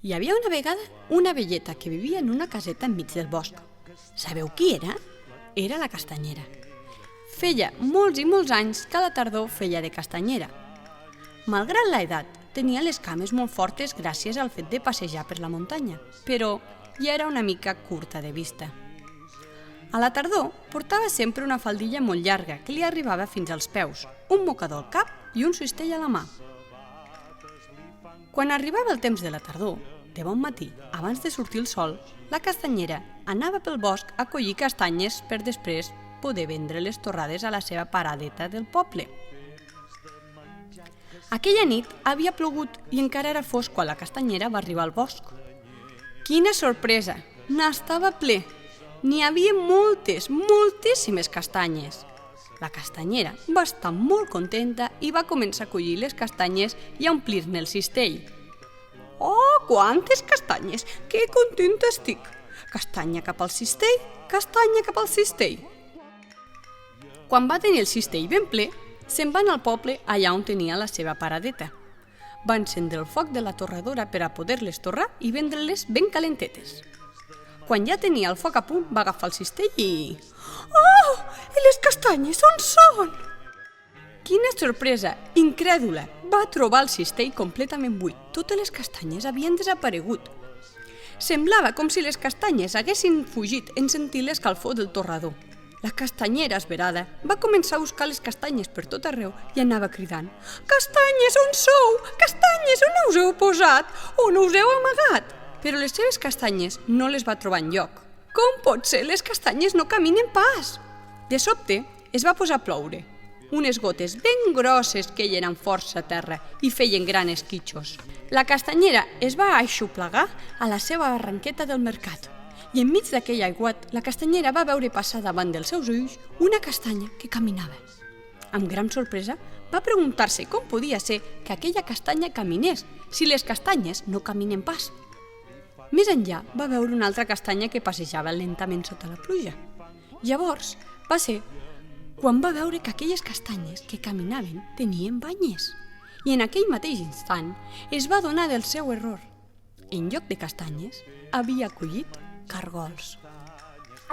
Hi havia una vegada una velleta que vivia en una caseta enmig del bosc. Sabeu qui era? Era la castanyera. Feia molts i molts anys que a la tardor feia de castanyera. Malgrat l'edat, tenia les cames molt fortes gràcies al fet de passejar per la muntanya, però ja era una mica curta de vista. A la tardor portava sempre una faldilla molt llarga que li arribava fins als peus, un mocador al cap i un cistell a la mà. Quan arribava el temps de la tardor, de bon matí, abans de sortir el sol, la castanyera anava pel bosc a collir castanyes per després poder vendre les torrades a la seva paradeta del poble. Aquella nit havia plogut i encara era fosc quan la castanyera va arribar al bosc. Quina sorpresa! N'estava ple! N'hi havia moltíssimes castanyes. La castanyera va estar molt contenta i va començar a collir les castanyes i a omplir-ne el cistell. Oh, quantes castanyes! Que contenta estic! Castanya cap al cistell, castanya cap al cistell. Quan va tenir el cistell ben ple, se'n va anar al poble allà on tenia la seva paradeta. Va encendre el foc de la torradora per a poder-les torrar i vendre-les ben calentetes. Quan ja tenia el foc a punt, va agafar el cistell i... Oh! I les castanyes on són? Quina sorpresa! Incrèdula! Va trobar el cistell completament buit. Totes les castanyes havien desaparegut. Semblava com si les castanyes haguessin fugit en sentir l'escalfor del torrador. La castanyera, esverada, va començar a buscar les castanyes per tot arreu i anava cridant: «Castanyes, on sou? Castanyes, on us heu posat? On us heu amagat?» Però les seves castanyes no les va trobar enlloc. Com pot ser? Les castanyes no caminen pas! De sobte, es va posar a ploure. Unes gotes ben grosses queien força a terra i feien grans esquitxos. La castanyera es va aixoplegar a la seva barranqueta del mercat i enmig d'aquell aiguat la castanyera va veure passar davant dels seus ulls una castanya que caminava. Amb gran sorpresa va preguntar-se com podia ser que aquella castanya caminés si les castanyes no caminen pas. Més enllà va veure una altra castanya que passejava lentament sota la pluja. Llavors va ser quan va veure que aquelles castanyes que caminaven tenien banyes. I en aquell mateix instant es va adonar del seu error. En lloc de castanyes, havia collit cargols.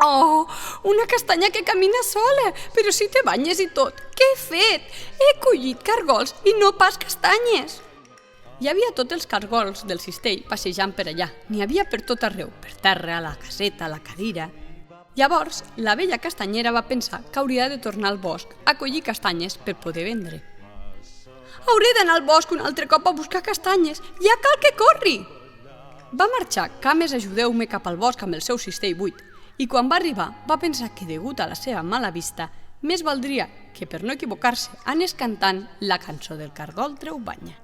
Oh, una castanya que camina sola, però si té banyes i tot. Què he fet? He collit cargols i no pas castanyes. Hi havia tots els cargols del cistell passejant per allà. N'hi havia per tot arreu, per terra, a la caseta, a la cadira. Llavors, la vella castanyera va pensar que hauria de tornar al bosc a collir castanyes per poder vendre. «Hauré d'anar al bosc un altre cop a buscar castanyes! Ja cal que corri!» Va marxar cames ajudeu-me cap al bosc amb el seu cistell buit i quan va arribar va pensar que degut a la seva mala vista més valdria que per no equivocar-se anés cantant la cançó del cargol treu banya.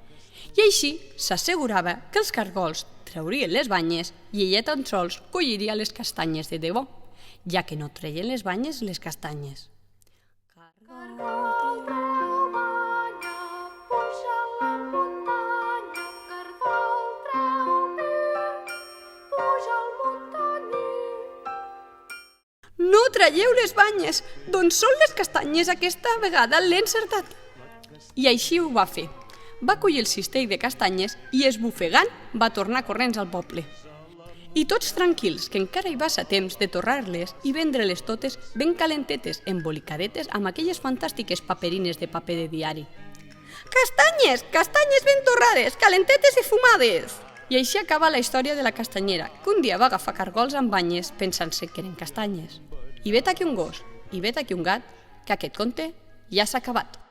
I així s'assegurava que els cargols traurien les banyes i ella tan sols colliria les castanyes de debò, ja que no treien les banyes les castanyes. Cargol treu banya, puja a la muntanya, cargol treu vi, puja al muntaní. No traieu les banyes, d'on són les castanyes? Aquesta vegada l'he encertat. I així ho va fer. Va collir el cistell de castanyes i, esbufegant, va tornar corrents al poble. I tots tranquils, que encara hi va ser temps de torrar-les i vendre-les totes ben calentetes, embolicadetes amb aquelles fantàstiques paperines de paper de diari. Castanyes! Castanyes ben torrades, calentetes i fumades! I així acaba la història de la castanyera, que un dia va agafar cargols amb banyes pensant-se que eren castanyes. I vet aquí un gos, i vet aquí un gat, que aquest conte ja s'ha acabat.